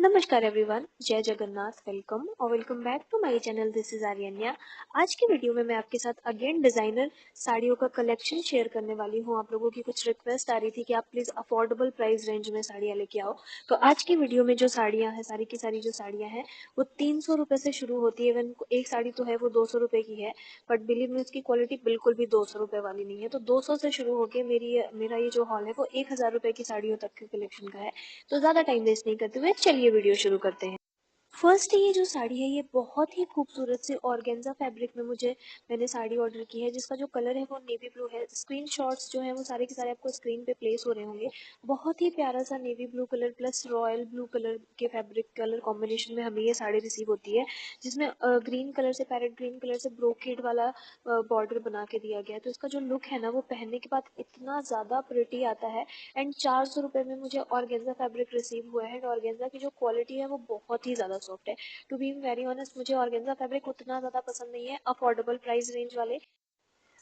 नमस्कार एवरीवन, जय जगन्नाथ। वेलकम और welcome back to my channel. This is Aryanya. आज की वीडियो में मैं आपके साथ अगेन डिजाइनर साड़ियों का कलेक्शन शेयर करने वाली हूँ। आप लोगों की कुछ रिक्वेस्ट आ रही थी कि आप प्लीज अफोर्डेबल प्राइस रेंज में साड़ियाँ लेके आओ। तो आज की वीडियो में जो साड़ियाँ हैं, सारी की सारी जो साड़ियाँ हैं वो 300 रुपये से शुरू होती है। इवन एक साड़ी तो है वो 200 रुपये की है, बट बिलीव में इसकी क्वालिटी बिल्कुल भी 200 रुपये वाली नहीं है। तो 200 से शुरू होकर मेरा ये जो हॉल है वो 1000 रुपये की साड़ियों तक के कलेक्शन का है। तो ज्यादा टाइम वेस्ट नहीं करते हुए चलिए वीडियो शुरू करते हैं। फर्स्ट ये जो साड़ी है ये बहुत ही खूबसूरत से ऑर्गेन्जा फैब्रिक में मैंने साड़ी ऑर्डर की है, जिसका जो कलर है वो नेवी ब्लू है। स्क्रीनशॉट्स जो है वो सारे के सारे आपको स्क्रीन पे प्लेस हो रहे होंगे। बहुत ही प्यारा सा navy blue colour plus royal blue colour के फैब्रिक कलर कॉम्बिनेशन में हमें ये साड़ी रिसीव होती है, जिसमें ग्रीन कलर से पैरेट ग्रीन कलर से ब्रोकेड वाला बॉर्डर बना के दिया गया है। तो इसका जो लुक है ना वो पहनने के बाद इतना ज़्यादा प्रिटी आता है। एंड 400 रुपये में मुझे ऑर्गेन्जा फैब्रिक रिसीव हुआ है। ऑर्गेन्जा की जो क्वालिटी है वो बहुत ही ज़्यादा सॉफ्ट है। टू बी वेरी ऑनेस्ट, मुझे ऑर्गेन्जा फैब्रिक उतना ज़्यादा पसंद नहीं है अफोर्डेबल प्राइस रेंज वाले।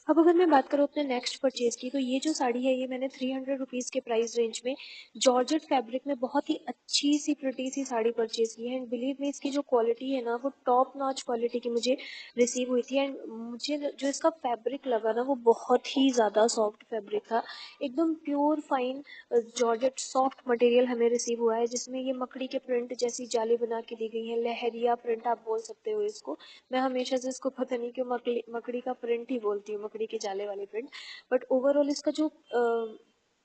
अब अगर मैं बात करूँ अपने नेक्स्ट परचेज की, तो ये जो साड़ी है ये मैंने 300 रुपीज़ के प्राइस रेंज में जॉर्जेट फैब्रिक में बहुत ही अच्छी सी प्रिटी सी साड़ी परचेज की है। एंड बिलीव में इसकी जो क्वालिटी है ना वो टॉप नॉच क्वालिटी की मुझे रिसीव हुई थी। एंड मुझे जो इसका फैब्रिक लगा ना वो बहुत ही ज़्यादा सॉफ्ट फैब्रिक था। एकदम pure fine georgette soft material हमें रिसीव हुआ है, जिसमें ये मकड़ी के प्रिंट जैसी जाली बना के दी गई है। लहरिया प्रिंट आप बोल सकते हो इसको। मैं हमेशा से इसको पता नहीं क्यों मकड़ी का प्रिंट ही बोलती हूँ, मकड़ी के जाले वाले प्रिंट। बट ओवरऑल इसका जो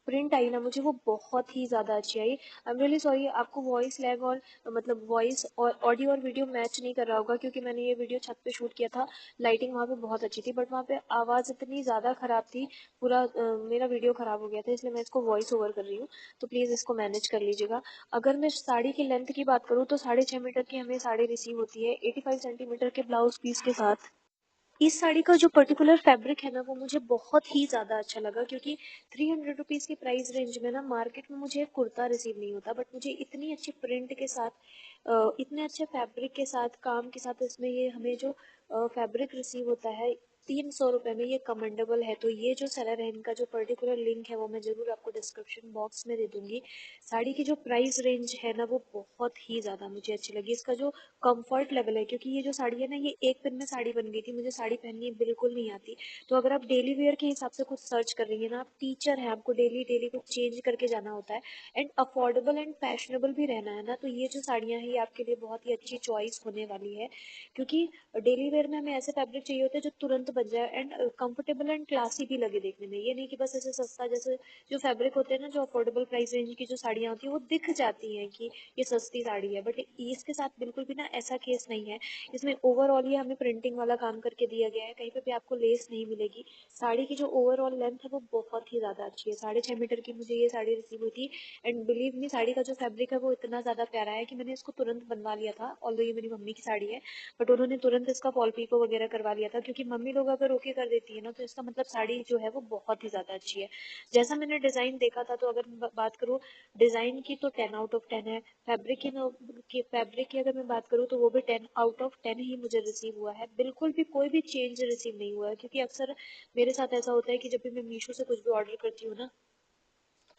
प्रिंट आई ना मुझे वो बहुत ही ज़्यादा अच्छी आई। आई एम रियली सॉरी, आपको वॉइस लैग और मतलब वॉइस और ऑडियो और वीडियो मैच नहीं कर रहा होगा, क्योंकि मैंने ये वीडियो छत पे शूट किया था। लाइटिंग वहाँ पे बहुत अच्छी थी, बट वहाँ पे आवाज़ इतनी ज़्यादा ख़राब थी, पूरा मेरा वीडियो ख़राब हो गया था, इसलिए मैं इसको वॉइस ओवर कर रही हूँ। तो प्लीज़ इसको मैनेज कर लीजिएगा। अगर मैं साड़ी की लेंथ की बात करूँ तो 6.5 मीटर की हमें साड़ी रिसीव होती है 85 सेंटीमीटर के ब्लाउज पीस के साथ। इस साड़ी का जो पर्टिकुलर फैब्रिक है ना वो मुझे बहुत ही ज़्यादा अच्छा लगा, क्योंकि 300 रुपीज़ की प्राइस रेंज में ना मार्केट में मुझे एक कुर्ता रिसीव नहीं होता, बट मुझे इतनी अच्छी प्रिंट के साथ इतने अच्छे फैब्रिक के साथ काम के साथ इसमें ये हमें जो फैब्रिक रिसीव होता है 300 रुपये में, ये कमेंडेबल है। तो ये जो सेलर है इनका जो पर्टिकुलर लिंक है वो मैं ज़रूर आपको डिस्क्रिप्शन बॉक्स में दे दूंगी। साड़ी की जो प्राइस रेंज है ना वो बहुत ही ज़्यादा मुझे अच्छी लगी। इसका जो कंफर्ट लेवल है, क्योंकि ये जो साड़ी है ना ये एक दिन में साड़ी बन गई थी, मुझे साड़ी पहननी बिल्कुल नहीं आती। तो अगर आप डेली वेयर के हिसाब से कुछ सर्च कर रही है ना, आप टीचर है, आपको डेली डेली कुछ चेंज करके जाना होता है एंड अफोर्डेबल एंड फैशनेबल भी रहना है ना, तो ये जो साड़ियाँ हैं ये आपके लिए बहुत ही अच्छी चॉइस होने वाली है। क्योंकि डेली वेयर में हमें ऐसे फैब्रिक चाहिए होते हैं जो तुरंत बन जाए एंड कंफर्टेबल एंड क्लासी भी लगे देखने में। ये नहीं कि बस ऐसे सस्ता, जैसे जो फैब्रिक होते हैं ना जो अफोर्डेबल प्राइस रेंज की जो साड़ियाँ होती है वो दिख जाती हैं कि ये सस्ती साड़ी है, बट इसके साथ बिल्कुल भी ना ऐसा केस नहीं है। इसमें ओवरऑल ये हमें प्रिंटिंग वाला काम करके दिया गया है, कहीं पे भी आपको लेस नहीं मिलेगी। साड़ी की जो ओवरऑल लेंथ है वो बहुत ही ज़्यादा अच्छी है। 6.5 मीटर की मुझे ये साड़ी रिसीव हुई थी। एंड बिलीव मी, साड़ी का जो फैब्रिक है वो इतना ज़्यादा प्यारा है कि मैंने इसको तुरंत बनवा लिया था। ऑल्दो ये मेरी मम्मी की साड़ी है, बट उन्होंने तुरंत इसका फॉल पीको वगैरह करवा लिया था, क्योंकि मम्मी लोग अगर ओके कर देती है ना तो इसका मतलब साड़ी जो है वो बहुत ही ज़्यादा अच्छी है। जैसा मैंने डिज़ाइन देखा था, तो अगर बात करूँ डिज़ाइन की तो 10 आउट ऑफ 10 है। फैब्रिक की अगर मैं बात करूँ तो वो भी 10 आउट ऑफ 10 ही मुझे रिसीव हुआ है। बिल्कुल भी कोई भी चेंज रिसीव नहीं हुआ है, क्योंकि अक्सर मेरे साथ ऐसा होता है कि जब भी मैं मीशो से कुछ भी ऑर्डर करती हूँ ना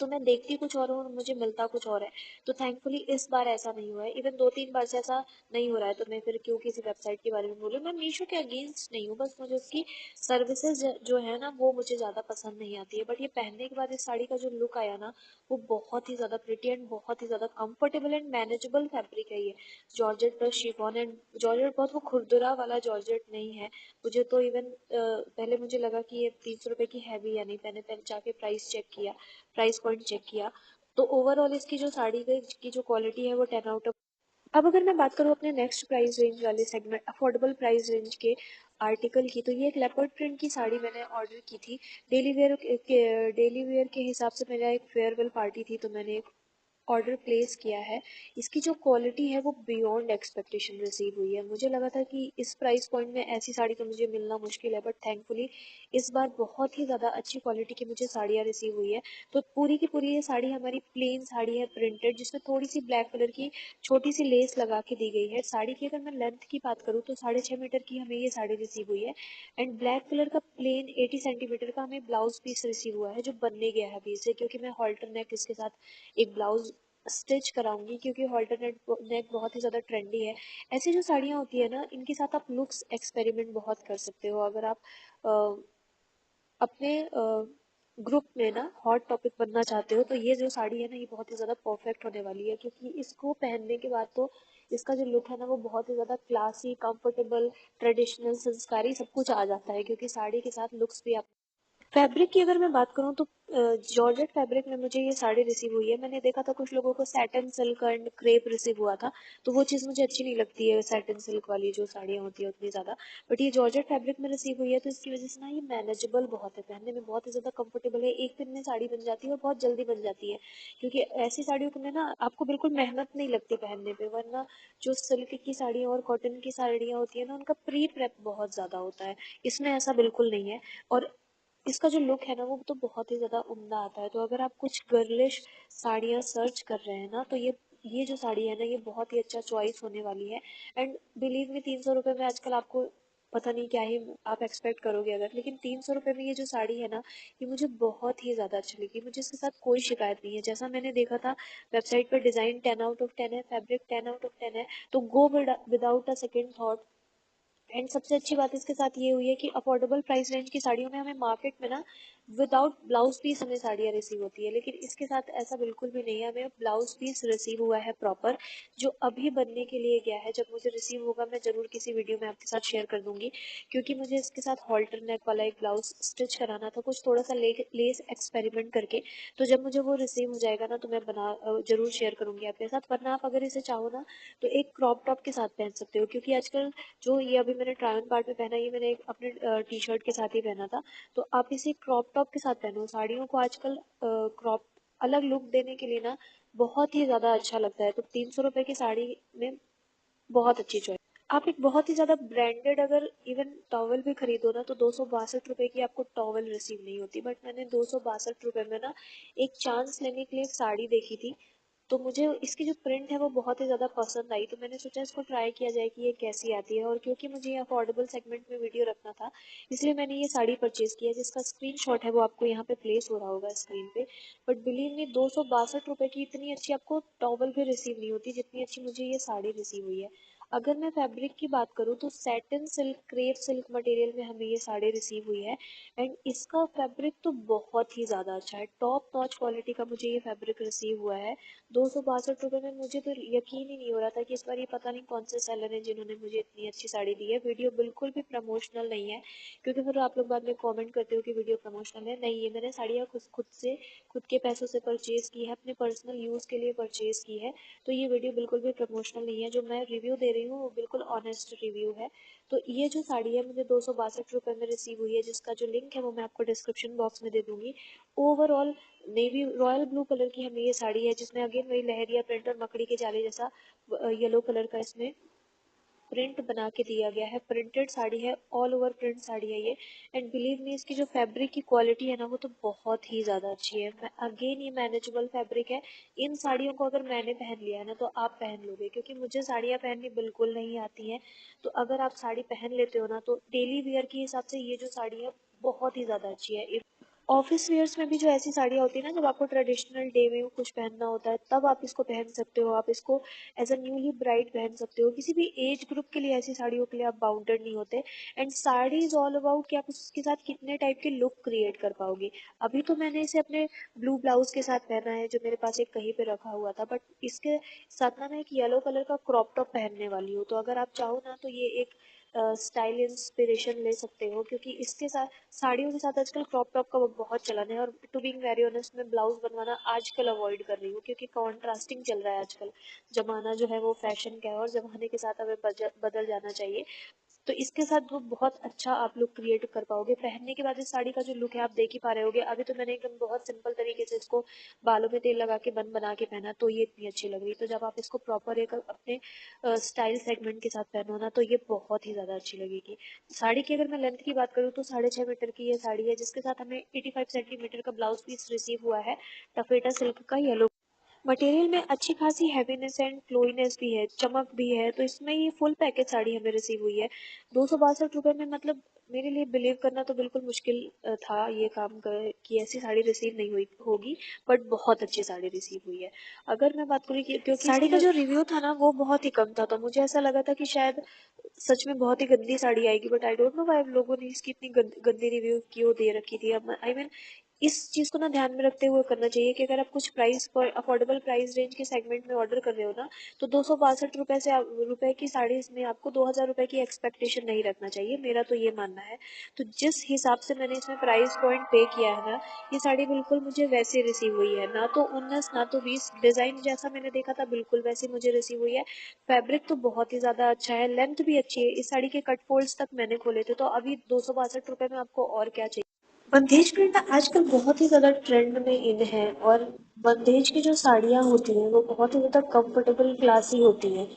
तो मैं देखती कुछ और हूँ और मुझे मिलता कुछ और है। तो थैंकफुली इस बार ऐसा नहीं हुआ है। इवन 2-3 बार से ऐसा नहीं हो रहा है, तो मैं फिर क्यों किसी वेबसाइट के बारे में बोलूँ। मैं मीशो के अगेंस्ट नहीं हूँ, बस मुझे उसकी सर्विसेज जो है ना वो मुझे ज़्यादा पसंद नहीं आती है। बट ये पहनने के बाद इस साड़ी का जो लुक आया ना वो बहुत ही ज़्यादा प्रिटी एंड बहुत ही ज़्यादा कंफर्टेबल एंड मैनेजेबल फैब्रिक है ये। Georgette plus chiffon, and georgette बहुत वो खुरदुरा वाला जॉर्जेट नहीं है। मुझे तो इवन पहले मुझे लगा कि ये 300 रुपये की है भी या नहीं। मैंने पहले जाके प्राइस पॉइंट चेक किया। तो ओवरऑल इसकी जो साड़ी की जो क्वालिटी है वो 10 आउट ऑफ। अब अगर मैं बात करूँ अपने नेक्स्ट प्राइस रेंज वाले सेगमेंट अफोर्डेबल प्राइस रेंज के आर्टिकल की, तो ये एक लेपर्ड प्रिंट की साड़ी मैंने ऑर्डर की थी। डेली वेयर के हिसाब से मेरा एक फेयरवेल पार्टी थी, तो मैंने एक ऑर्डर प्लेस किया है। इसकी जो क्वालिटी है वो बियॉन्ड एक्सपेक्टेशन रिसीव हुई है। मुझे लगा था कि इस प्राइस पॉइंट में ऐसी साड़ी तो मुझे मिलना मुश्किल है, बट थैंकफुली इस बार बहुत ही ज़्यादा अच्छी क्वालिटी की मुझे साड़ियाँ रिसीव हुई है। तो पूरी की पूरी ये साड़ी हमारी प्लेन साड़ी है प्रिंटेड, जिसमें थोड़ी सी ब्लैक कलर की छोटी सी लेस लगा के दी गई है। साड़ी की अगर मैं लेंथ की बात करूँ तो 6.5 मीटर की हमें ये साड़ी रिसीव हुई है। एंड ब्लैक कलर का प्लेन 80 सेंटीमीटर का हमें ब्लाउज पीस रिसीव हुआ है, जो बनने गया है अभी से, क्योंकि मैं हॉल्टर नेक इसके साथ एक ब्लाउज स्टिच कराऊंगी क्योंकि ऑल्टरनेट नेक बहुत ही ज़्यादा ट्रेंडी है। ऐसी जो साड़ियाँ होती है ना, इनके साथ आप लुक्स एक्सपेरिमेंट बहुत कर सकते हो। अगर आप अपने ग्रुप में ना हॉट टॉपिक बनना चाहते हो तो ये जो साड़ी है ना, ये बहुत ही ज़्यादा परफेक्ट होने वाली है, क्योंकि इसको पहनने के बाद तो इसका जो लुक है ना, वो बहुत ही ज़्यादा क्लासी, कंफर्टेबल, ट्रेडिशनल, संस्कारी सब कुछ आ जाता है, क्योंकि साड़ी के साथ लुक्स भी आप। फैब्रिक की अगर मैं बात करूँ तो जॉर्जेट फैब्रिक में मुझे ये साड़ी रिसीव हुई है। मैंने देखा था कुछ लोगों को satin silk and crepe receive हुआ था, तो वो चीज़ मुझे अच्छी नहीं लगती है, सैटिन सिल्क वाली जो साड़ियाँ होती है उतनी ज़्यादा। बट ये जॉर्जेट फैब्रिक में रिसीव हुई है, तो इसकी वजह से ना ये मैनेजेबल बहुत है, पहनने में बहुत ही ज़्यादा कंफर्टेबल है, एक दिन में साड़ी बन जाती है और बहुत जल्दी बन जाती है, क्योंकि ऐसी साड़ियों में ना आपको बिल्कुल मेहनत नहीं लगती पहनने पे। वरना जो सिल्क की साड़ियाँ और कॉटन की साड़ियाँ होती है ना, उनका प्री प्रेप बहुत ज़्यादा होता है, इसमें ऐसा बिल्कुल नहीं है। और इसका जो लुक है ना, वो तो बहुत ही ज़्यादा उम्दा आता है। तो अगर आप कुछ गर्लिश साड़ियाँ सर्च कर रहे हैं ना, तो ये जो साड़ी है ना, ये बहुत ही अच्छा चॉइस होने वाली है। एंड बिलीव में 300 रुपये में आजकल आपको पता नहीं क्या ही आप एक्सपेक्ट करोगे अगर, लेकिन 300 रुपये में ये जो साड़ी है ना, ये मुझे बहुत ही ज़्यादा अच्छी लगी। मुझे इसके साथ कोई शिकायत नहीं है। जैसा मैंने देखा था वेबसाइट पर, डिज़ाइन 10 आउट ऑफ 10 है, फैब्रिक 10 आउट ऑफ 10 है, तो go without a second thought. And सबसे अच्छी बात इसके साथ ये हुई है कि अफोर्डेबल प्राइस रेंज की साड़ियों में हमें मार्केट में ना विदाउट ब्लाउज पीस हमें साड़ियाँ रिसीव होती है, लेकिन इसके साथ ऐसा बिल्कुल भी नहीं है। हमें ब्लाउज पीस रिसीव हुआ है प्रॉपर, जो अभी बनने के लिए गया है। जब मुझे रिसीव होगा मैं ज़रूर किसी वीडियो में आपके साथ शेयर कर दूंगी, क्योंकि मुझे इसके साथ हॉल्टर नेक वाला एक ब्लाउज स्टिच कराना था, कुछ थोड़ा सा लेस एक्सपेरिमेंट करके। तो जब मुझे वो रिसीव हो जाएगा ना, तो मैं जरूर शेयर करूंगी आपके साथ। वरना आप अगर इसे चाहो ना, तो एक क्रॉप टॉप के साथ पहन सकते हो, क्योंकि आजकल जो ये अभी मैंने ट्रायल पार्ट में पहना, ये मैंने एक अपने टी शर्ट के साथ ही पहना था। तो आप इसे क्रॉप टॉप के साथ पहनो। साड़ियों को आजकल क्रॉप अलग लुक देने के लिए ना बहुत ही ज़्यादा अच्छा लगता है। तो 300 रुपये की साड़ी में बहुत अच्छी चॉइस। आप एक बहुत ही ज़्यादा ब्रांडेड अगर इवन टॉवल भी खरीदो ना, तो 262 रुपये की आपको टॉवल रिसीव नहीं होती। बट मैंने 262 रुपये में ना एक चांस लेने के लिए एक साड़ी देखी थी, तो मुझे इसकी जो प्रिंट है वो बहुत ही ज़्यादा पसंद आई। तो मैंने सोचा इसको ट्राई किया जाए कि ये कैसी आती है। और क्योंकि मुझे ये अफोर्डेबल सेगमेंट में वीडियो रखना था, इसलिए मैंने ये साड़ी परचेज किया, जिसका स्क्रीनशॉट है वो आपको यहाँ पे प्लेस हो रहा होगा स्क्रीन पे। बट बिलीव मी, 262 रुपये की इतनी अच्छी आपको टॉवल भी रिसीव नहीं होती जितनी अच्छी मुझे ये साड़ी रिसीव हुई है। अगर मैं फैब्रिक की बात करूँ तो satin silk, crepe silk material में हमें ये साड़ी रिसीव हुई है। एंड इसका फैब्रिक तो बहुत ही ज़्यादा अच्छा है, टॉप नॉच क्वालिटी का मुझे ये फैब्रिक रिसीव हुआ है। 262 रुपये में मुझे तो यकीन ही नहीं हो रहा था कि इस बार ये पता नहीं कौन से सेलर हैं जिन्होंने मुझे इतनी अच्छी साड़ी दी है। वीडियो बिल्कुल भी प्रमोशनल नहीं है, क्योंकि फिर आप लोग बाद में कमेंट करते हो कि वीडियो प्रमोशनल है। नहीं, ये मैंने साड़ियाँ खुद के पैसों से परचेज की है, अपने पर्सनल यूज़ के लिए परचेज की है। तो ये वीडियो बिल्कुल भी प्रमोशनल नहीं है। जो मैं रिव्यू दे रही हूँ वो बिल्कुल ऑनेस्ट रिव्यू है। तो ये जो साड़ी है मुझे 262 रुपये में रिसीव हुई है, जिसका जो लिंक है वो मैं आपको डिस्क्रिप्शन बॉक्स में दे दूंगी। Overall navy royal blue colour की हमें ये साड़ी है, जिसमें अगेन वही लहरिया प्रिंट और मकड़ी के जाले जैसा येलो कलर का इसमें प्रिंट बना के दिया गया है। प्रिंटेड साड़ी है, ऑल ओवर प्रिंट साड़ी है ये। एंड बिलीव मी, इसकी जो फैब्रिक की क्वालिटी है ना, वो तो बहुत ही ज़्यादा अच्छी है। अगेन ये मैनेजेबल फैब्रिक है। इन साड़ियों को अगर मैंने पहन लिया है ना, तो आप पहन लोगे, क्योंकि मुझे साड़ियाँ पहननी बिल्कुल नहीं आती हैं। तो अगर आप साड़ी पहन लेते हो ना, तो डेली वेयर के हिसाब से ये जो साड़ी है बहुत ही ज़्यादा अच्छी है। ऑफिस वेयर्स में भी जो ऐसी साड़ियाँ होती है ना, जब आपको ट्रेडिशनल डे में कुछ पहनना होता है, तब आप इसको पहन सकते हो। आप इसको एज अ न्यूली ब्राइड पहन सकते हो। किसी भी एज ग्रुप के लिए ऐसी साड़ियों के लिए आप बाउंडेड नहीं होते। And sari is all about कि आप उसके साथ कितने टाइप के लुक क्रिएट कर पाओगे। अभी तो मैंने इसे अपने ब्लू ब्लाउज के साथ पहना है, जो मेरे पास एक कहीं पे रखा हुआ था। बट इसके साथ ना मैं एक येलो कलर का क्रॉप टॉप पहनने वाली हूँ। तो अगर आप चाहो ना, तो ये एक स्टाइल इंस्पिरेशन ले सकते हो, क्योंकि इसके साथ साड़ियों के साथ आजकल क्रॉप टॉप का बहुत चलन है। और टू बी वेरी ऑनेस्ट, मैं ब्लाउज बनवाना आजकल अवॉइड कर रही हूँ, क्योंकि कॉन्ट्रास्टिंग चल रहा है आजकल। जमाना जो है वो फैशन का है, और जमाने के साथ हमें बदल जाना चाहिए। तो इसके साथ वो बहुत अच्छा आप लुक क्रिएट कर पाओगे। पहनने के बाद इस साड़ी का जो लुक है आप देख ही पा रहे होगे। अभी तो मैंने एकदम बहुत सिंपल तरीके से इसको बालों में तेल लगा के बन बना के पहना, तो ये इतनी अच्छी लग रही। तो जब आप इसको प्रॉपर एक अपने स्टाइल सेगमेंट के साथ पहनो ना, तो ये बहुत ही ज़्यादा अच्छी लगेगी। साड़ी की अगर मैं लेंथ की बात करूँ तो 6.5 मीटर की ये साड़ी है, जिसके साथ हमें 85 सेंटीमीटर का ब्लाउज पीस रिसीव हुआ है, टफेटा सिल्क का येलो। मटेरियल में अच्छी खासी हैवीनेस एंड ग्लोईनेस भी है, चमक भी है, तो इसमें ये फुल पैकेज साड़ी हमें रिसीव हुई है 262 रुपये में। मतलब मेरे लिए बिलीव करना तो बिल्कुल मुश्किल था ये काम कि ऐसी साड़ी रिसीव नहीं हुई होगी, बट बहुत अच्छी साड़ी रिसीव हुई है। अगर मैं बात करूँ कि क्योंकि साड़ी का जो रिव्यू था ना वो बहुत ही कम था, तो मुझे ऐसा लगा था कि शायद सच में बहुत ही गंदी साड़ी आएगी, but I don't know why लोगों ने इसकी इतनी गंदी रिव्यू क्यों दे रखी थी। अब आई मीन इस चीज को ना ध्यान में रखते हुए करना चाहिए कि अगर आप कुछ प्राइस पर अफोर्डेबल प्राइस रेंज के सेगमेंट में ऑर्डर कर रहे हो ना, तो 262 रुपए से रुपए की साड़ी में आपको 2000 रुपए की एक्सपेक्टेशन नहीं रखना चाहिए, मेरा तो ये मानना है। तो जिस हिसाब से मैंने इसमें प्राइस पॉइंट पे किया है ना, ये साड़ी बिल्कुल मुझे वैसे रिसीव हुई है, ना तो 19 ना तो 20। डिजाइन जैसा मैंने देखा था बिल्कुल वैसे मुझे रिसीव हुई है। फैब्रिक तो बहुत ही ज्यादा अच्छा है, लेंथ भी अच्छी है, इस साड़ी के कट फोल्ड्स तक मैंने खोले थे, तो अभी 262 रुपए में आपको और क्या चाहिए। बंदेज प्रिंट आजकल बहुत ही ज्यादा ट्रेंड में इन है, और बंदेज की जो साड़ियाँ होती हैं वो बहुत ही ज्यादा कंफर्टेबल क्लासी होती हैं।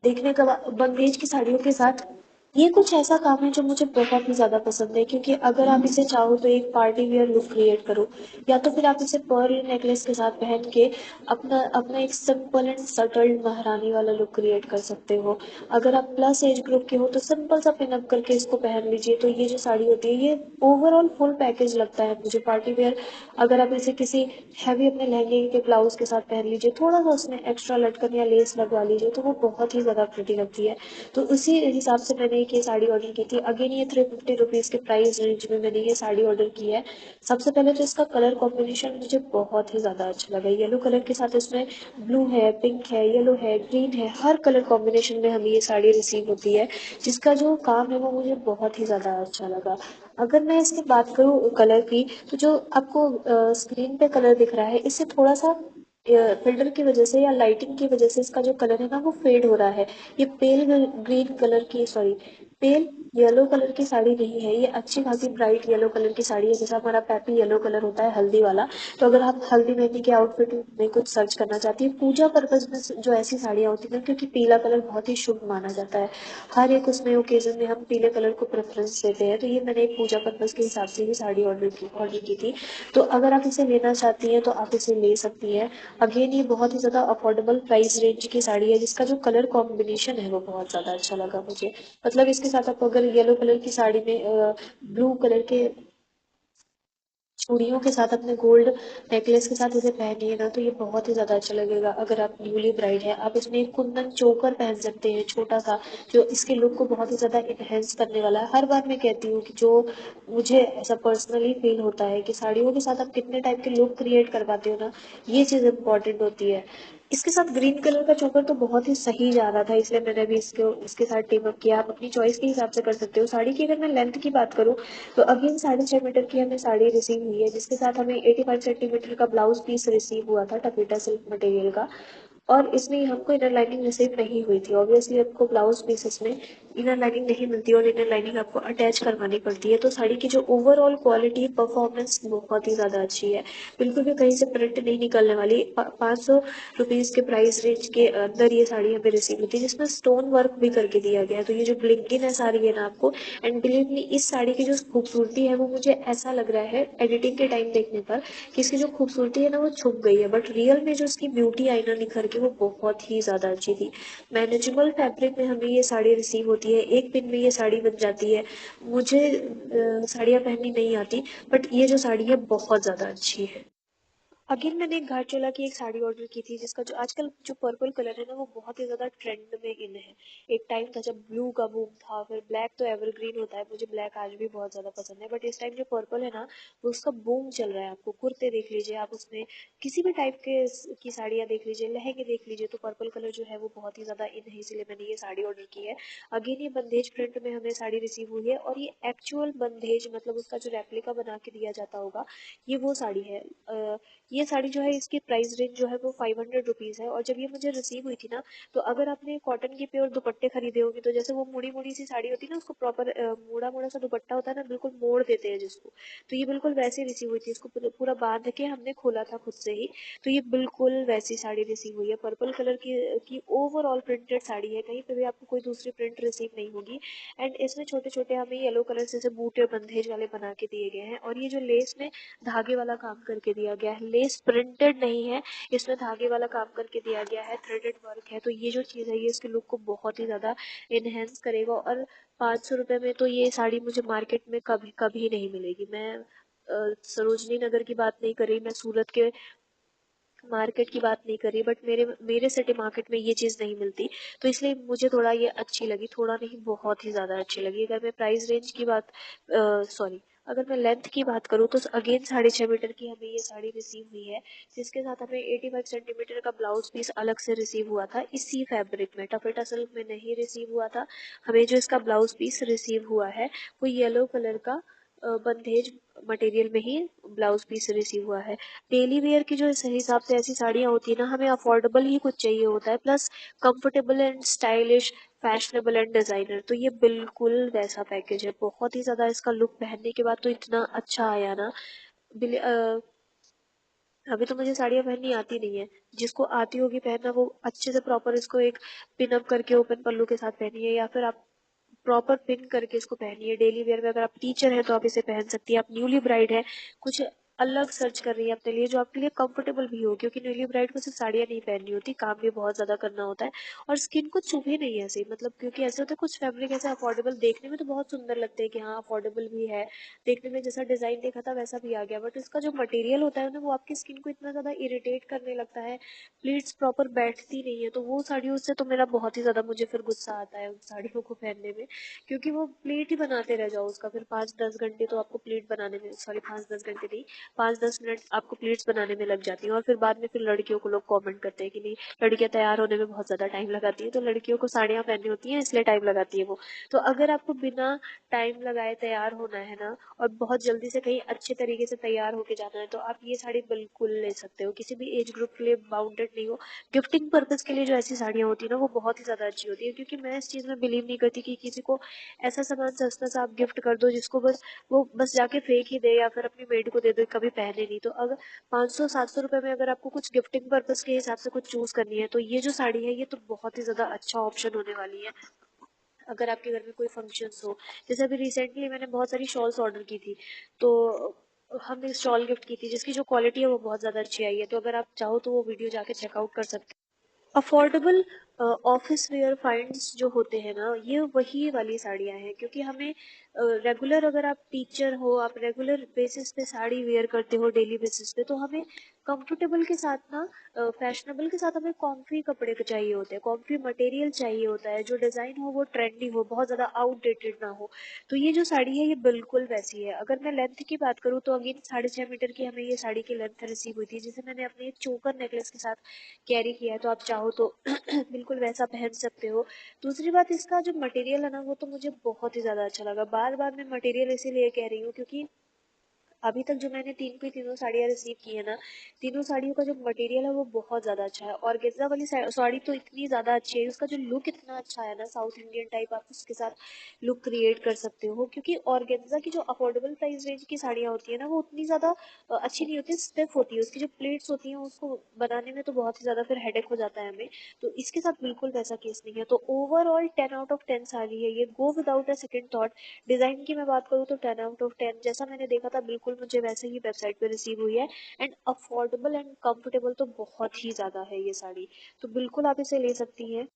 देखने का बंदेज की साड़ियों के साथ ये कुछ ऐसा काम है जो मुझे बहुत ही ज्यादा पसंद है, क्योंकि अगर आप इसे चाहो तो एक पार्टी वियर लुक क्रिएट करो, या तो फिर आप इसे पर्ल नेकलेस के साथ पहन के अपना अपना एक सिंपल एंड सटल महारानी वाला लुक क्रिएट कर सकते हो। अगर आप प्लस एज ग्रुप के हो तो सिंपल सा पिन अप करके इसको पहन लीजिए, तो ये जो साड़ी होती है ये ओवरऑल फुल पैकेज लगता है मुझे पार्टी वेयर। अगर आप इसे किसी हैवी अपने लहंगे के ब्लाउज के साथ पहन लीजिए, थोड़ा सा उसमें एक्स्ट्रा लटकन या लेस लगवा लीजिए, तो वो बहुत ही ज्यादा प्रिटी लगती है। तो उसी हिसाब से मैंने ये साड़ी ऑर्डर की थी। अगेन ये 350 रुपीज के प्राइस रेंज में मैंने ये साड़ी ऑर्डर की है। सबसे पहले तो इसका कलर कॉम्बिनेशन मुझे बहुत ही ज्यादा अच्छा लगा। येलो कलर के साथ इसमें ब्लू है, पिंक है, येलो है, ग्रीन है, हर कलर कॉम्बिनेशन में हमें ये साड़ी रिसीव होती है, जिसका जो काम है वो मुझे बहुत ही ज़्यादा अच्छा लगा। अगर मैं इसकी बात करूँ कलर की, तो जो आपको स्क्रीन पे कलर दिख रहा है इससे थोड़ा सा फिल्टर की वजह से या लाइटिंग की वजह से इसका जो कलर है ना वो फेड हो रहा है। ये पेल ग्रीन कलर की, सॉरी, पेल येलो कलर की साड़ी नहीं है, ये अच्छी खासी ब्राइट येलो कलर की साड़ी है, जैसा हमारा पैपी येलो कलर होता है हल्दी वाला। तो अगर आप हल्दी मेहंदी के आउटफिट में कुछ सर्च करना चाहती है पूजा पर्पज में, जो ऐसी साड़ियाँ होती हैं, क्योंकि पीला कलर बहुत ही शुभ माना जाता है, हर एक उसमें ओकेजन में हम पीले कलर को प्रेफरेंस देते हैं, तो ये मैंने एक पूजा पर्पज के हिसाब से ही साड़ी ऑर्डर की थी। तो अगर आप इसे लेना चाहती हैं तो आप इसे ले सकती हैं। अगेन ये बहुत ही ज़्यादा अफोर्डेबल प्राइस रेंज की साड़ी है, जिसका जो कलर कॉम्बिनेशन है वो बहुत ज़्यादा अच्छा लगा मुझे। मतलब इसके साथ आप अगर येलो कलर की साड़ी में ब्लू कलर के चूड़ियों के साथ अपने गोल्ड नेकलेस के साथ इसे पहनिए ना, तो ये बहुत ही ज्यादा अच्छा लगेगा। अगर आप न्यूली ब्राइड है, आप इसमें एक कुंदन चोकर पहन सकते हैं छोटा सा, जो इसके लुक को बहुत ही ज्यादा इनहेंस करने वाला है। हर बार मैं कहती हूँ कि जो मुझे ऐसा पर्सनली फील होता है कि साड़ियों के साथ आप कितने टाइप के लुक क्रिएट कर पाते हो ना, ये चीज इम्पोर्टेंट होती है। इसके साथ ग्रीन कलर का चोकर तो बहुत ही सही जा रहा था, इसलिए मैंने भी इसके साथ टीम अप किया। आप अपनी चॉइस के हिसाब से कर सकते हो। साड़ी की अगर मैं लेंथ की बात करूँ, तो अगेन 6.5 मीटर की हमें साड़ी रिसीव हुई है, जिसके साथ हमें 85 सेंटीमीटर का ब्लाउज पीस रिसीव हुआ था टपीटा सिल्क मटेरियल का। और इसमें हमको इनर लाइनिंग रिसीव नहीं हुई थी। ऑब्वियसली आपको ब्लाउज पीस इसमें इनर लाइनिंग नहीं मिलती, और इनर लाइनिंग आपको अटैच करवानी पड़ती है। तो साड़ी की जो ओवरऑल क्वालिटी परफॉर्मेंस बहुत ही ज़्यादा अच्छी है, बिल्कुल भी कहीं से प्रिंट नहीं निकलने वाली। 500 रुपीज़ के प्राइस रेंज के अंदर ये साड़ी हमें रिसीव हुई थी, जिसमें स्टोन वर्क भी करके दिया गया है। तो ये जो ब्लिंकिनेस आ रही है ना आपको, एंड बिलीव मी इस साड़ी की जो खूबसूरती है वो मुझे ऐसा लग रहा है एडिटिंग के टाइम देखने पर कि इसकी जो खूबसूरती है ना वो छुप गई है, बट रियल में जो इसकी ब्यूटी आई ना निखर के, वो बहुत ही ज़्यादा अच्छी थी। मैनेजेबल फैब्रिक में हमें ये साड़ी रिसीव होती है, एक दिन में ये साड़ी बन जाती है। मुझे साड़ियाँ पहननी नहीं आती, बट ये जो साड़ी है बहुत ज़्यादा अच्छी है। अगेन मैंने एक घाट चोला की एक साड़ी ऑर्डर की थी, जिसका जो आजकल जो पर्पल कलर है ना वो बहुत ही ज्यादा ट्रेंड में इन है। एक टाइम था जब ब्लू का बूम था, फिर ब्लैक तो एवरग्रीन होता है, मुझे ब्लैक आज भी बहुत ज्यादा पसंद है, बट इस टाइम जो पर्पल है ना वो उसका बूम चल रहा है। आपको कुर्ते देख लीजिए, आप उसमें किसी भी टाइप के की साड़ियाँ देख लीजिए, लहंगे देख लीजिए, तो पर्पल कलर जो है वो बहुत ही ज्यादा इन है, इसलिए मैंने ये साड़ी ऑर्डर की है। अगेन ये बंदेज प्रिंट में हमें साड़ी रिसीव हुई है, और ये एक्चुअल बंदेज मतलब उसका जो रेप्लिका बना के दिया जाता होगा, ये वो साड़ी है। ये साड़ी जो है इसकी प्राइस रेंज जो है वो 500 रुपीज़ है। और जब ये मुझे रिसीव हुई थी ना, तो अगर आपने कॉटन के प्योर दुपट्टे खरीदे होंगे, तो जैसे वो मुड़ी मुड़ी सी साड़ी होती है ना, उसको प्रॉपर मुड़ा मुड़ा सा दुपट्टा होता है ना, बिल्कुल मोड़ देते हैं जिसको, तो ये बिल्कुल वैसे रिसीव हुई थी। इसको पूरा बांध के हमने खोला था खुद से ही, तो ये बिल्कुल वैसी साड़ी रिसीव हुई है। पर्पल कलर की ओवरऑल प्रिंटेड साड़ी है, कहीं पे भी आपको कोई दूसरी प्रिंट रिसीव नहीं होगी। एंड इसमें छोटे छोटे हमें येलो कलर से बूटे बंदेज वाले बना के दिए गए हैं, और ये जो लेस में धागे वाला काम करके दिया गया है, लेस नाइस, प्रिंटेड नहीं है, इसमें धागे वाला काम करके दिया गया है, थ्रेडेड वर्क है। तो ये जो चीज़ है ये इसके लुक को बहुत ही ज़्यादा इनहेंस करेगा। और 500 रुपये में तो ये साड़ी मुझे मार्केट में कभी कभी नहीं मिलेगी। मैं सरोजनी नगर की बात नहीं कर रही, मैं सूरत के मार्केट की बात नहीं कर रही, बट मेरे मेरे सिटी मार्केट में ये चीज़ नहीं मिलती। तो इसलिए मुझे थोड़ा ये अच्छी लगी, थोड़ा नहीं बहुत ही ज़्यादा अच्छी लगी। अगर मैं प्राइस रेंज की बात सॉरी अगर मैं लेंथ की बात करूँ तो अगेन 6.5 मीटर की हमें ये साड़ी रिसीव हुई है, जिसके साथ हमें 85 सेंटीमीटर का ब्लाउज पीस अलग से रिसीव हुआ था। इसी फैब्रिक में, टफेटा सिल्क में नहीं रिसीव हुआ था। हमें जो इसका ब्लाउज पीस रिसीव हुआ है वो येलो कलर का बंदेज मटेरियल में ही ब्लाउज पीस रिसीव हुआ है। डेली वेयर की जो इस हिसाब से ऐसी साड़ियाँ होती है ना, हमें अफोर्डेबल ही कुछ चाहिए होता है, plus comfortable and stylish, fashionable and designer. तो ये बिल्कुल वैसा पैकेज है। बहुत ही ज्यादा इसका लुक पहनने के बाद तो इतना अच्छा आया ना। अभी तो मुझे साड़ियाँ पहननी आती नहीं है, जिसको आती होगी पहनना वो अच्छे से प्रॉपर इसको एक पिन अप करके ओपन पल्लू के साथ पहनिए, या फिर आप प्रॉपर पिन करके इसको पहनिए। डेली वेयर में अगर आप टीचर है तो आप इसे पहन सकती है। आप न्यूली ब्राइड है, कुछ अलग सर्च कर रही है अपने लिए जो आपके लिए कंफर्टेबल भी हो, क्योंकि न्यूली ब्राइड को सिर्फ साड़ियाँ नहीं पहननी होती, काम भी बहुत ज्यादा करना होता है। और स्किन को चुभे नहीं ऐसे, मतलब क्योंकि ऐसे होता है कुछ फैब्रिक ऐसे अफोर्डेबल देखने में तो बहुत सुंदर लगते हैं कि हाँ अफोर्डेबल भी है, देखने में जैसा डिजाइन देखा था वैसा भी आ गया, बट इसका जो मटेरियल होता है ना वो आपकी स्किन को इतना ज्यादा इरिटेट करने लगता है। प्लीट्स प्रॉपर बैठती नहीं है, तो वो साड़ियों से तो मेरा बहुत ही ज्यादा मुझे फिर गुस्सा आता है उन साड़ियों को पहनने में। क्योंकि वो प्लेट ही बनाते रह जाओ उसका, फिर 5-10 घंटे तो आपको प्लेट बनाने में, सॉरी 5-10 घंटे नहीं, 5-10 मिनट आपको प्लेट्स बनाने में लग जाती है। और फिर बाद में फिर लड़कियों को लोग कमेंट करते हैं कि नहीं, लड़कियां तैयार होने में बहुत ज्यादा टाइम लगाती है, तो लड़कियों को साड़ियां पहननी होती हैं इसलिए टाइम लगाती है वो। तो अगर आपको बिना टाइम लगाए तैयार होना है ना, और बहुत जल्दी से कहीं अच्छे तरीके से तैयार होके जाना है, तो आप ये साड़ी बिल्कुल ले सकते हो। किसी भी एज ग्रुप के लिए बाउंडेड नहीं हो। गिफ्टिंग पर्पज के लिए जो ऐसी साड़ियाँ होती है ना वो बहुत ही ज्यादा अच्छी होती है, क्योंकि मैं इस चीज में बिलीव नहीं करती कि किसी को ऐसा सामान सस्ता सा आप गिफ्ट कर दो जिसको बस वो बस जाके फेंक ही दे, या फिर अपनी मेड को दे दो कभी पहने नहीं। तो अगर 500-700 रुपए में अगर आपको कुछ गिफ्टिंग पर्पज के हिसाब से कुछ चूज करनी है, तो ये जो साड़ी है ये तो बहुत ही ज्यादा अच्छा ऑप्शन होने वाली है। अगर आपके घर में कोई फंक्शंस हो, जैसे अभी रिसेंटली मैंने बहुत सारी शॉल्स ऑर्डर की थी, तो हमने शॉल गिफ्ट की थी जिसकी जो क्वालिटी है वो बहुत ज्यादा अच्छी आई है। तो अगर आप चाहो तो वो वीडियो जाके चेकआउट कर सकते हैं। अफोर्डेबल ऑफिस वेयर फाइंड्स जो होते हैं ना, ये वही वाली साड़ियाँ हैं, क्योंकि हमें रेगुलर, अगर आप टीचर हो, आप रेगुलर बेसिस पे साड़ी वेयर करते हो डेली बेसिस पे, तो हमें कंफर्टेबल के साथ ना, फैशनेबल के साथ हमें कॉम्फी कपड़े चाहिए होते हैं, कॉम्फी मटेरियल चाहिए होता है, जो डिजाइन हो वो ट्रेंडी हो, बहुत ज्यादा आउटडेटेड ना हो। तो ये जो साड़ी है ये बिल्कुल वैसी है। अगर मैं लेंथ की बात करूँ तो अगेन 6.5 मीटर की हमें ये साड़ी की लेंथ रिसीव हुई थी, जिसे मैंने अपने एक चोकर नेकलेस के साथ कैरी किया है। तो आप चाहो तो बिल्कुल वैसा पहन सकते हो। दूसरी बात, इसका जो मटेरियल है ना वो तो मुझे बहुत ही ज्यादा अच्छा लगा। बार बार मैं मटेरियल इसीलिए कह रही हूँ क्योंकि अभी तक जो मैंने तीनों साड़ियाँ रिसीव की है ना, तीनों साड़ियों का जो मटेरियल है वो बहुत ज्यादा अच्छा है। और गेजा वाली साड़ी तो इतनी ज्यादा अच्छी है, उसका जो लुक इतना अच्छा है ना, साउथ इंडियन टाइप आप उसके साथ लुक क्रिएट कर सकते हो। क्योंकि ऑर्गेन्जा की जो अफोर्डेबल प्राइस रेंज की साड़ियाँ होती है ना वो उतनी ज्यादा अच्छी नहीं होती, स्टिफ होती है, उसकी जो प्लेट्स होती हैं उसको बनाने में तो बहुत ही ज्यादा फिर हेडेक हो जाता है हमें। तो इसके साथ बिल्कुल वैसा केस नहीं है। तो ओवरऑल 10 आउट ऑफ 10 साड़ी है ये, go without a second thought. Design की मैं बात करूँ तो 10 आउट ऑफ 10, जैसा मैंने देखा था बिल्कुल मुझे वैसे ही वेबसाइट पे रिसीव हुई है। एंड अफोर्डेबल एंड कंफर्टेबल तो बहुत ही ज्यादा है ये साड़ी, तो बिल्कुल आप इसे ले सकती हैं।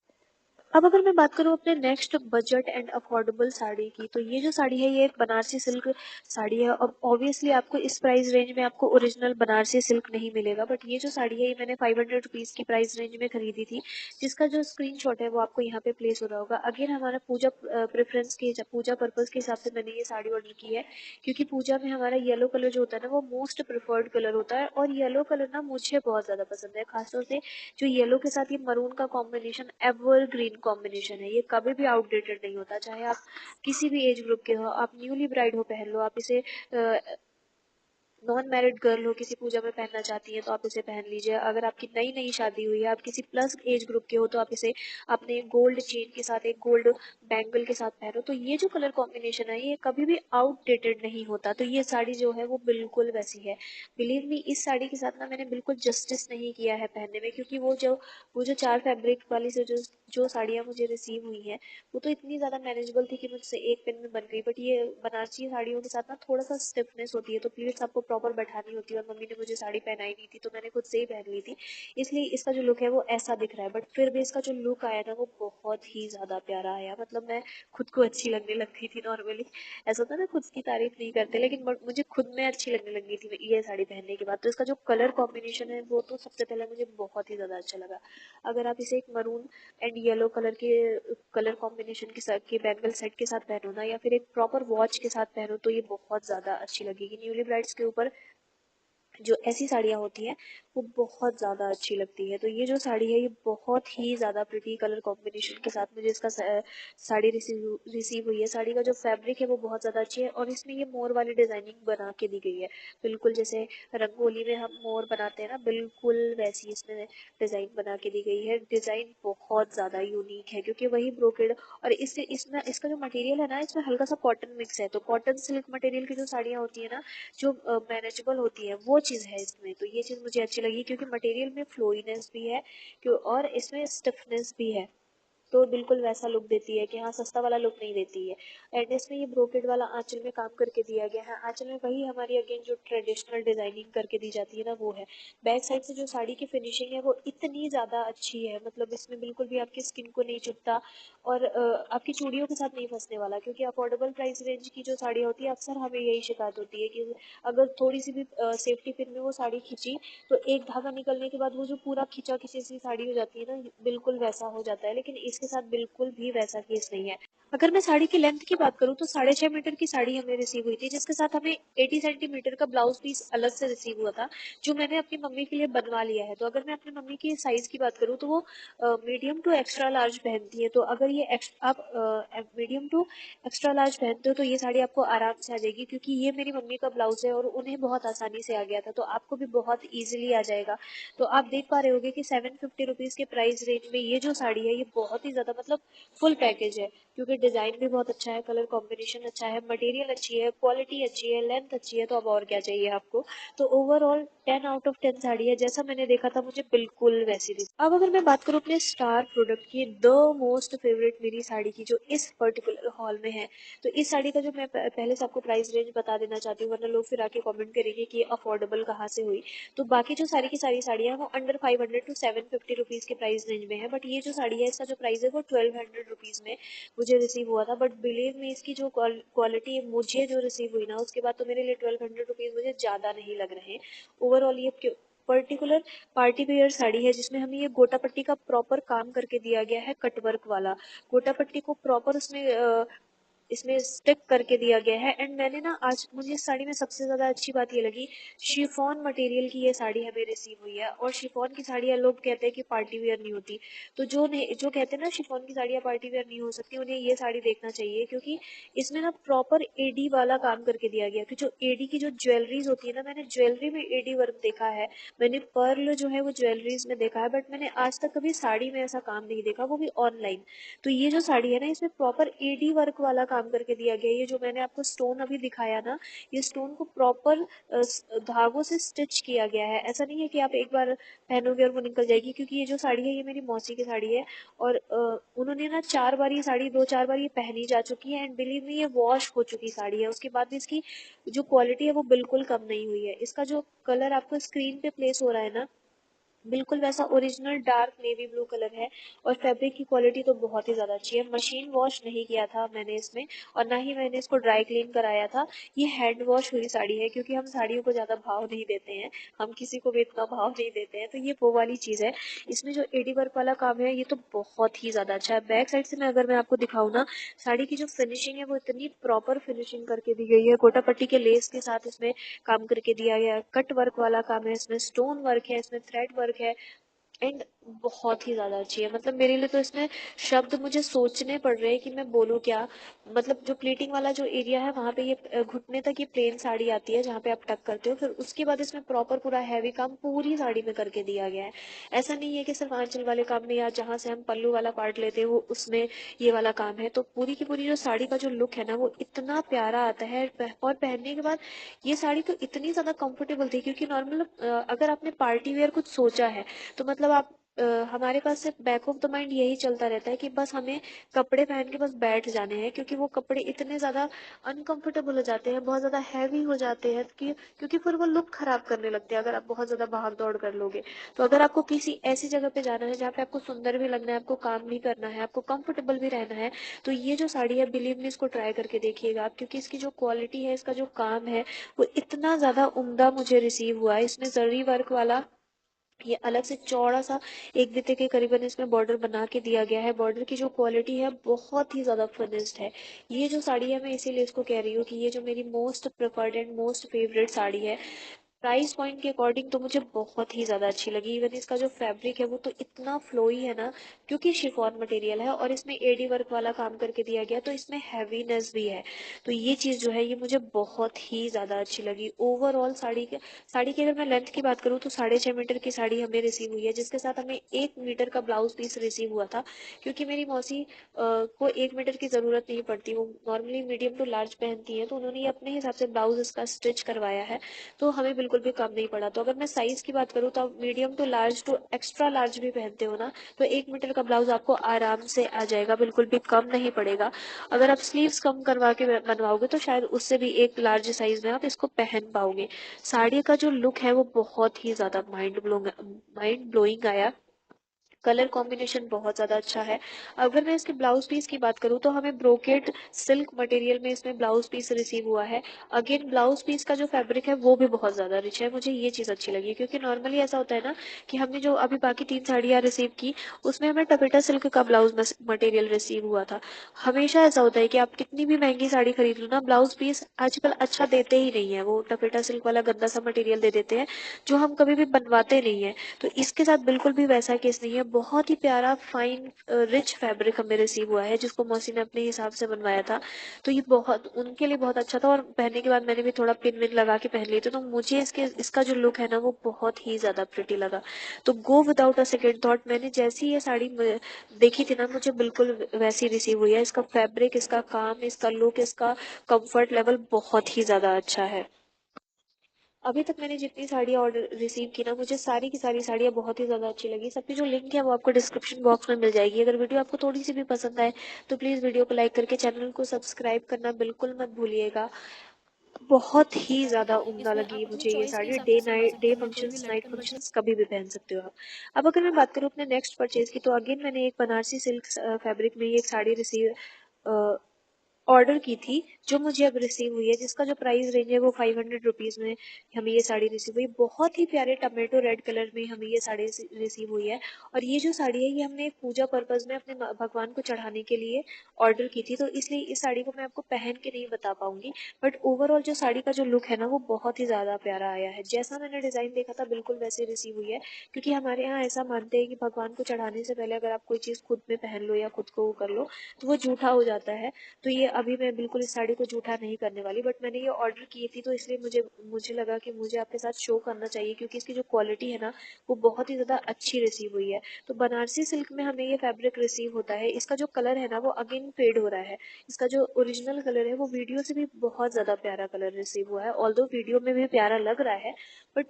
अब अगर मैं बात करूँ अपने next budget and affordable sari की, तो ये जो साड़ी है ये एक बनारसी सिल्क साड़ी है। अब ऑब्वियसली आपको इस प्राइस रेंज में आपको ओरिजिनल बनारसी सिल्क नहीं मिलेगा, बट ये जो साड़ी है ये मैंने 500 रुपीज की प्राइस रेंज में खरीदी थी, जिसका जो स्क्रीनशॉट है वो आपको यहाँ पे प्लेस हो रहा होगा। अगेन हमारा पूजा प्रेफरेंस के, पूजा पर्पज के हिसाब से मैंने ये साड़ी ऑर्डर की है, क्योंकि पूजा में हमारा येलो कलर जो होता है ना वो मोस्ट प्रिफर्ड कलर होता है। और येलो कलर ना मुझे बहुत ज्यादा पसंद है, खासतौर से जो येलो के साथ ये मरून का कॉम्बिनेशन एवरग्रीन कॉम्बिनेशन है, ये कभी भी आउटडेटेड नहीं होता। चाहे आप किसी भी एज ग्रुप के हो, आप न्यूली ब्राइड हो पहन लो, आप इसे नॉन मैरिड गर्ल हो किसी पूजा में पहनना चाहती है तो आप इसे पहन लीजिए। अगर आपकी नई नई शादी हुई है, आप किसी प्लस एज ग्रुप के हो, तो आप इसे अपने गोल्ड चेन के साथ, एक गोल्ड बैंगल के साथ पहनो। तो ये जो कलर कॉम्बिनेशन है ये कभी भी आउटडेटेड नहीं होता। तो ये साड़ी जो है वो बिल्कुल वैसी है। बिलीव मी, इस साड़ी के साथ ना मैंने बिल्कुल जस्टिस नहीं किया है पहनने में, क्योंकि वो जो चार फैब्रिक वाली से जो जो साड़ियाँ मुझे रिसीव हुई हैं वो तो इतनी ज़्यादा मैनेजेबल थी कि मुझसे एक दिन में बन गई, बट ये बनारसी साड़ियों के साथ ना थोड़ा सा स्टिफनेस होती है, तो प्लीट्स आपको प्रॉपर बैठानी होती है, और मम्मी ने मुझे साड़ी पहनाई नहीं थी तो मैंने खुद से ही पहन ली थी, इसलिए इसका जो लुक है वो ऐसा दिख रहा है, बट फिर भी इसका जो लुक आया ना वो बहुत ही ज़्यादा प्यारा आया। मतलब मैं खुद को अच्छी लगने लगती थी नॉर्मली, ऐसा होता है ना खुद की तारीफ नहीं करते, लेकिन मुझे खुद में अच्छी लगने लगी थी ये साड़ी पहनने के बाद। तो इसका जो कलर कॉम्बिनेशन है वो तो सबसे पहले मुझे बहुत ही ज़्यादा अच्छा लगा। अगर आप इसे एक मरून एंड येलो कलर के कलर कॉम्बिनेशन के साथ के बैंगल सेट के साथ पहनो ना, या फिर एक प्रॉपर वॉच के साथ पहनो, तो ये बहुत ज़्यादा अच्छी लगेगी। न्यूली ब्राइड्स के ऊपर जो ऐसी साड़ियाँ होती हैं वो बहुत ज़्यादा अच्छी लगती है। तो ये जो साड़ी है ये बहुत ही ज़्यादा प्रिटी कलर कॉम्बिनेशन के साथ मुझे इसका साड़ी रिसीव हुई है। साड़ी का जो फैब्रिक है वो बहुत ज़्यादा अच्छी है, और इसमें ये मोर वाली डिज़ाइनिंग बना के दी गई है, बिल्कुल जैसे रंगोली में हम मोर बनाते हैं ना, बिल्कुल वैसी इसमें डिज़ाइन बना के दी गई है। डिज़ाइन बहुत ज़्यादा यूनिक है क्योंकि वही ब्रोकेड, और इससे इसमें इसका जो मटेरियल है ना इसमें हल्का सा कॉटन मिक्स है, तो कॉटन सिल्क मटेरियल की जो साड़ियाँ होती है ना जो मैनेजेबल होती है वो चीज़ है इसमें। तो ये चीज़ मुझे अच्छी लगी क्योंकि मटेरियल में फ्लोईनेस भी है क्यों, और इसमें स्टिफनेस भी है, तो बिल्कुल वैसा लुक देती है कि हाँ सस्ता वाला लुक नहीं देती है। एंड इसमें ये ब्रोकेड वाला आंचल में काम करके दिया गया है। आंचल में वही हमारी अगेन जो ट्रेडिशनल डिजाइनिंग करके दी जाती है ना वो है। बैक साइड से जो साड़ी की फिनिशिंग है वो इतनी ज़्यादा अच्छी है, मतलब इसमें बिल्कुल भी आपकी स्किन को नहीं चुभता, और आपकी चूड़ियों के साथ नहीं फंसने वाला, क्योंकि अफोर्डेबल प्राइस रेंज की जो साड़ियाँ होती है अक्सर हमें यही शिकायत होती है कि अगर थोड़ी सी भी सेफ्टी पिन में वो साड़ी खींची तो एक धागा निकलने के बाद वो जो पूरा खिंचा खिंची सी साड़ी हो जाती है ना बिल्कुल वैसा हो जाता है, लेकिन इसके साथ बिल्कुल भी वैसा केस नहीं है। अगर मैं साड़ी की लेंथ की बात करूँ तो 6.5 मीटर की साड़ी हमें रिसीव हुई थी, जिसके साथ हमें 80 सेंटीमीटर का ब्लाउज पीस अलग से रिसीव हुआ था, जो मैंने अपनी मम्मी के लिए बनवा लिया है। तो अगर मैं अपनी मम्मी की साइज की बात करूँ तो वो मीडियम टू एक्स्ट्रा लार्ज पहनती है, तो अगर ये आप मीडियम टू एक्स्ट्रा लार्ज पहनते हो तो ये साड़ी आपको आराम से आ जाएगी, क्योंकि ये मेरी मम्मी का ब्लाउज है और उन्हें बहुत आसानी से आ गया था, तो आपको भी बहुत ईजिली आ जाएगा। तो आप देख पा रहे होगे कि 750 रुपीज़ के प्राइस रेंज में ये जो साड़ी है ये बहुत ही ज़्यादा मतलब फुल पैकेज है, क्योंकि डिज़ाइन भी बहुत अच्छा है, कलर कॉम्बिनेशन अच्छा है, मटेरियल अच्छी है, क्वालिटी अच्छी है, लेंथ अच्छी है, तो अब और क्या चाहिए आपको। तो ओवरऑल 10 आउट ऑफ 10 साड़ी है, जैसा मैंने देखा था मुझे बिल्कुल वैसी थी। अब अगर मैं बात करूँ अपने स्टार प्रोडक्ट की, द मोस्ट फेवरेट मेरी साड़ी की जो इस पर्टिकुलर हॉल में है, तो इस साड़ी का जो मैं पहले से आपको प्राइस रेंज बता देना चाहती हूँ, वरना लोग फिर आके कमेंट करेंगे कि अफोर्डेबल कहाँ से हुई। तो बाकी जो सारी की सारी साड़ियाँ वो अंडर 500 टू 750 रुपीज़ के प्राइस रेंज में है, बट ये जो साड़ी है इसका जो प्राइस है वो 1200 रुपीज़ में मुझे रिसीव हुआ था। बट बिलीव में इसकी जो क्वालिटी मुझे जो रिसीव हुई ना उसके बाद तो मेरे लिए 1200 रुपीज़ मुझे ज़्यादा नहीं लग रहे हैं। ओवरऑल ये पर्टिकुलर पार्टी वेयर साड़ी है जिसमें हमें ये गोटा पट्टी का प्रॉपर काम करके दिया गया है, कटवर्क वाला गोटा पट्टी को प्रॉपर उसमें इसमें स्टिक करके दिया गया है। एंड मैंने ना आज मुझे इस साड़ी में सबसे ज़्यादा अच्छी बात ये लगी, शिफॉन मटेरियल की ये साड़ी हमें रिसीव हुई है, और शिफॉन की साड़ियाँ लोग कहते हैं कि पार्टी वेयर नहीं होती, तो जो कहते हैं ना शिफॉन की साड़ियाँ पार्टी वेयर नहीं हो सकती, उन्हें ये साड़ी देखना चाहिए, क्योंकि इसमें ना प्रॉपर एडी वाला काम करके दिया गया कि जो एडी की जो ज्वेलरीज होती है ना, मैंने ज्वेलरी में एडी वर्क देखा है, मैंने पर्ल जो है वो ज्वेलरीज में देखा है, बट मैंने आज तक कभी साड़ी में ऐसा काम नहीं देखा, वो भी ऑनलाइन। तो ये जो साड़ी है ना इसमें प्रॉपर एडी वर्क वाला काम करके दिया गया है। ये जो मैंने आपको स्टोन अभी दिखाया ना, ये स्टोन को प्रॉपर धागों से स्टिच किया गया है, ऐसा नहीं है कि आप एक बार पहनोगे और वो निकल जाएगी, क्योंकि ये जो साड़ी है ये मेरी मौसी की साड़ी है, और उन्होंने ना 4 बार ये साड़ी 2-4 बार ये पहनी जा चुकी है, एंड बिलीव मी ये वॉश हो चुकी साड़ी है, उसके बाद भी इसकी जो क्वालिटी है वो बिल्कुल कम नहीं हुई है। इसका जो कलर आपको स्क्रीन पे प्लेस हो रहा है ना बिल्कुल वैसा original dark navy blue colour है, और फैब्रिक की क्वालिटी तो बहुत ही ज़्यादा अच्छी है। मशीन वॉश नहीं किया था मैंने इसमें, और ना ही मैंने इसको ड्राई क्लीन कराया था, ये हैंड वॉश हुई साड़ी है, क्योंकि हम साड़ियों को ज़्यादा भाव नहीं देते हैं, हम किसी को भी इतना भाव नहीं देते हैं, तो ये वो वाली चीज़ है। इसमें जो एडी वर्क वाला काम है ये तो बहुत ही ज़्यादा अच्छा है। बैक साइड से मैं अगर मैं आपको दिखाऊँ ना, साड़ी की जो फिनिशिंग है वो इतनी प्रॉपर फिनिशिंग करके दी गई है, गोटा पट्टी के लेस के साथ इसमें काम करके दिया गया है, कट वर्क वाला काम है, इसमें स्टोन वर्क है, इसमें थ्रेड वर्क है, एंड बहुत ही ज़्यादा अच्छी है। मतलब मेरे लिए तो इसमें शब्द मुझे सोचने पड़ रहे हैं कि मैं बोलूँ क्या। मतलब जो प्लीटिंग वाला जो एरिया है वहाँ पे ये घुटने तक ये प्लेन साड़ी आती है जहाँ पे आप टक करते हो, फिर उसके बाद इसमें प्रॉपर पूरा हैवी काम पूरी साड़ी में करके दिया गया है। ऐसा नहीं है कि सिर्फ आंचल वाले काम में या जहाँ से हम पल्लू वाला पार्ट लेते हैं वो उसमें ये वाला काम है। तो पूरी की पूरी जो साड़ी का जो लुक है ना वो इतना प्यारा आता है, और पहनने के बाद ये साड़ी तो इतनी ज़्यादा कंफर्टेबल थी, क्योंकि नॉर्मल अगर आपने पार्टी वेयर कुछ सोचा है तो मतलब आप हमारे पास सिर्फ बैक ऑफ द माइंड यही चलता रहता है कि बस हमें कपड़े पहन के बस बैठ जाने हैं, क्योंकि वो कपड़े इतने ज्यादा अनकंफर्टेबल हो जाते हैं, बहुत ज्यादा हैवी हो जाते हैं कि क्योंकि फिर वो लुक खराब करने लगते हैं अगर आप बहुत ज्यादा भाग दौड़ कर लोगे। तो अगर आपको किसी ऐसी जगह पे जाना है जहाँ पे आपको सुंदर भी लगना है, आपको काम भी करना है, आपको कंफर्टेबल भी रहना है, तो ये जो साड़ी है बिलीव मी इसको ट्राई करके देखिएगा आप, क्योंकि इसकी जो क्वालिटी है, इसका जो काम है, वो इतना ज्यादा उम्दा मुझे रिसीव हुआ है। इसमें जरी वर्क वाला ये अलग से चौड़ा सा 1 बिते के करीबन इसमें बॉर्डर बना के दिया गया है। बॉर्डर की जो क्वालिटी है बहुत ही ज्यादा फिनिश्ड है। ये जो साड़ी है मैं इसीलिए इसको कह रही हूँ कि ये जो मेरी most preferred and most favourite sari है। प्राइस पॉइंट के अकॉर्डिंग तो मुझे बहुत ही ज्यादा अच्छी लगी। इवन इसका जो फैब्रिक है वो तो इतना फ्लोई है ना, क्योंकि शिफॉन मटेरियल है और इसमें एडी वर्क वाला काम करके दिया गया, तो इसमें हैवीनेस भी है। तो ये चीज जो है ये मुझे बहुत ही ज्यादा अच्छी लगी। ओवरऑल साड़ी की अगर मैं लेंथ की बात करूँ तो 6.5 मीटर की साड़ी हमें रिसीव हुई है, जिसके साथ हमें 1 मीटर का ब्लाउज पीस रिसीव हुआ था। क्योंकि मेरी मौसी को 1 मीटर की जरूरत नहीं पड़ती, वो नॉर्मली मीडियम टू लार्ज पहनती है, तो उन्होंने ये अपने हिसाब से ब्लाउज इसका स्टिच करवाया है। तो हमें बिल्कुल भी कम नहीं पड़ा। तो अगर मैं साइज की बात करूँ तो आप medium to large to extra large भी पहनते हो ना, तो 1 मीटर का ब्लाउज आपको आराम से आ जाएगा, बिल्कुल भी कम नहीं पड़ेगा। अगर आप स्लीव्स कम करवा के बनवाओगे तो शायद उससे भी एक लार्ज साइज में आप इसको पहन पाओगे। साड़ी का जो लुक है वो बहुत ही ज्यादा माइंड ब्लोइंग आया। कलर कॉम्बिनेशन बहुत ज्यादा अच्छा है। अगर मैं इसके ब्लाउज पीस की बात करूँ तो हमें ब्रोकेट सिल्क मटेरियल में इसमें ब्लाउज पीस रिसीव हुआ है। अगेन ब्लाउज पीस का जो फैब्रिक है वो भी बहुत ज्यादा रिच है, मुझे ये चीज अच्छी लगी। क्योंकि नॉर्मली ऐसा होता है ना कि हमने जो अभी बाकी 3 साड़ियाँ रिसीव की उसमें हमें टपेटा सिल्क का ब्लाउज मटेरियल रिसीव हुआ था। हमेशा ऐसा होता है कि आप कितनी भी महंगी साड़ी खरीद लो ना, ब्लाउज पीस आजकल अच्छा देते ही नहीं है, वो टपेटा सिल्क वाला गंदा सा मटेरियल दे देते हैं जो हम कभी भी बनवाते नहीं है। तो इसके साथ बिल्कुल भी वैसा केस नहीं है, बहुत ही प्यारा फाइन रिच फैब्रिक हमें रिसीव हुआ है जिसको मौसी ने अपने हिसाब से बनवाया था। तो ये बहुत उनके लिए बहुत अच्छा था, और पहनने के बाद मैंने भी थोड़ा पिन विन लगा के पहन ली थी, तो मुझे इसका जो लुक है ना वो बहुत ही ज्यादा प्रिटी लगा। तो go without a second thought मैंने जैसी ये साड़ी देखी थी ना, मुझे बिल्कुल वैसी रिसीव हुई है। इसका फैब्रिक, इसका काम, इसका लुक, इसका कंफर्ट लेवल बहुत ही ज्यादा अच्छा है। अभी तक मैंने जितनी साड़ियाँ ऑर्डर रिसीव की ना, मुझे सारी की सारी साड़ियाँ बहुत ही ज़्यादा अच्छी लगी। सबकी जो लिंक है वो आपको डिस्क्रिप्शन बॉक्स में मिल जाएगी। अगर वीडियो आपको थोड़ी सी भी पसंद आए तो प्लीज़ वीडियो को लाइक करके चैनल को सब्सक्राइब करना बिल्कुल मत भूलिएगा। बहुत ही होता है। ज़्यादा उम्दा इसमें आप लगी अपनी मुझे ये चॉइस के साड़ी। हिसाब डे से सिलवा नाइट, सकते डे हैं, कोई भी फंक्शंस, नाइट लटकन वटकन। फंक्शंस कभी भी पहन सकते हो आप। अब अगर मैं बात करूँ अपने नेक्स्ट परचेज की, तो अगेन मैंने एक बनारसी सिल्क फैब्रिक में ये एक साड़ी रिसीव ऑर्डर की थी, जो मुझे अब रिसीव हुई है, जिसका जो प्राइस रेंज है वो 500 रुपीज में हमें ये साड़ी रिसीव हुई। बहुत ही प्यारे टमेटो रेड कलर में हमें ये साड़ी रिसीव हुई है। और ये जो साड़ी है ये हमने एक पूजा पर्पज में अपने भगवान को चढ़ाने के लिए ऑर्डर की थी, तो इसलिए इस साड़ी को मैं आपको पहन के नहीं बता पाऊंगी। बट ओवरऑल जो साड़ी का जो लुक है ना वो बहुत ही ज्यादा प्यारा आया है। जैसा मैंने डिजाइन देखा था बिल्कुल वैसे रिसीव हुई है। क्योंकि हमारे यहाँ ऐसा मानते हैं कि भगवान को चढ़ाने से पहले अगर आप कोई चीज खुद में पहन लो या खुद को वो कर लो तो वो जूठा हो जाता है। तो ये अभी मैं बिल्कुल इस साड़ी को जूठा नहीं करने वाली, बट मैंने ये ऑर्डर की थी तो इसलिए मुझे मुझे लगा कि मुझे आपके साथ शो करना चाहिए, क्योंकि इसकी जो क्वालिटी है ना वो बहुत ही ज्यादा अच्छी रिसीव हुई है। तो बनारसी सिल्क में हमें ये फैब्रिक रिसीव होता है। इसका जो कलर है ना वो अगेन फेड हो रहा है। इसका जो ओरिजिनल कलर है वो वीडियो से भी बहुत ज्यादा प्यारा कलर रिसीव हुआ है, ऑल्दो वीडियो में भी प्यारा लग रहा है, बट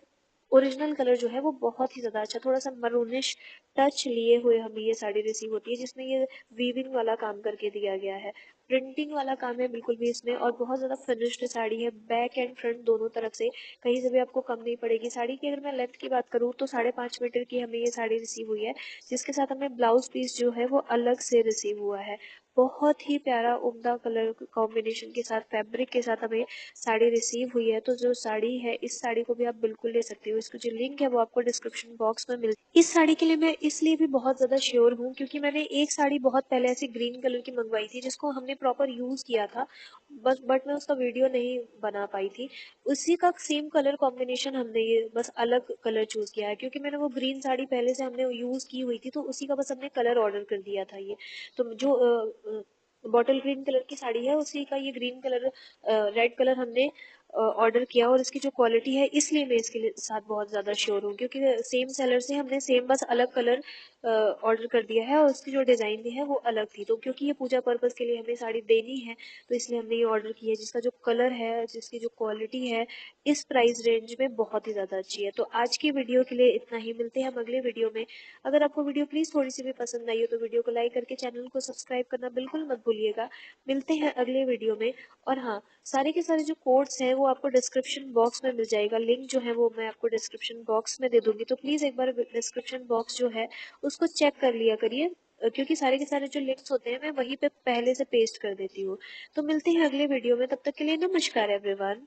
ओरिजिनल कलर जो है वो बहुत ही ज्यादा अच्छा, थोड़ा सा मरूनिश टच लिए हुए हमें ये साड़ी रिसीव होती है, जिसमें ये वीविंग वाला काम करके दिया गया है। प्रिंटिंग वाला काम है बिल्कुल भी इसमें, और बहुत ज्यादा फिनिश्ड साड़ी है, बैक एंड फ्रंट दोनों तरफ से कहीं से भी आपको कम नहीं पड़ेगी। साड़ी की अगर मैं लेंथ की बात करूँ तो 5.5 मीटर की हमें ये साड़ी रिसीव हुई है, जिसके साथ हमें ब्लाउज पीस जो है वो अलग से रिसीव हुआ है। बहुत ही प्यारा उम्दा कलर कॉम्बिनेशन के साथ, फैब्रिक के साथ हमें साड़ी रिसीव हुई है। तो जो साड़ी है इस साड़ी को भी आप बिल्कुल ले सकते हो, इसकी जो लिंक है वो आपको डिस्क्रिप्शन बॉक्स में मिल। इस साड़ी के लिए मैं इसलिए भी बहुत ज्यादा श्योर हूँ क्योंकि मैंने एक साड़ी बहुत पहले ऐसी ग्रीन कलर की मंगवाई थी जिसको हमने प्रॉपर यूज किया था, बट मैं उसका वीडियो नहीं बना पाई थी। उसी का सेम कलर कॉम्बिनेशन हमने ये बस अलग कलर चूज किया है, क्योंकि मैंने वो ग्रीन साड़ी पहले से हमने यूज की हुई थी, तो उसी का बस हमने कलर ऑर्डर कर दिया था। ये तो जो बॉटल ग्रीन कलर की साड़ी है उसी का ये ग्रीन कलर, रेड कलर हमने ऑर्डर किया। और इसकी जो क्वालिटी है इसलिए मैं इसके साथ बहुत ज्यादा श्योर हूँ, क्योंकि सेम सेलर से हमने सेम बस अलग कलर ऑर्डर कर दिया है और उसकी जो डिज़ाइन भी है वो अलग थी। तो क्योंकि ये पूजा पर्पज़ के लिए हमें साड़ी देनी है तो इसलिए हमने ये ऑर्डर की है, जिसका जो कलर है, जिसकी जो क्वालिटी है, इस प्राइस रेंज में बहुत ही ज़्यादा अच्छी है। तो आज की वीडियो के लिए इतना ही, मिलते हैं हम अगले वीडियो में। अगर आपको वीडियो प्लीज़ थोड़ी सी भी पसंद आई हो तो वीडियो को लाइक करके चैनल को सब्सक्राइब करना बिल्कुल मत भूलिएगा। मिलते हैं अगले वीडियो में। और हाँ, सारे के सारे जो कोड्स हैं वो आपको डिस्क्रिप्शन बॉक्स में मिल जाएगा। लिंक जो है वो मैं आपको डिस्क्रिप्शन बॉक्स में दे दूंगी, तो प्लीज़ एक बार डिस्क्रिप्शन बॉक्स जो है उसको चेक कर लिया करिए, क्योंकि सारे के सारे जो लिंक्स होते हैं मैं वहीं पे पहले से पेस्ट कर देती हूँ। तो मिलते हैं अगले वीडियो में, तब तक के लिए नमस्कार एवरीवन।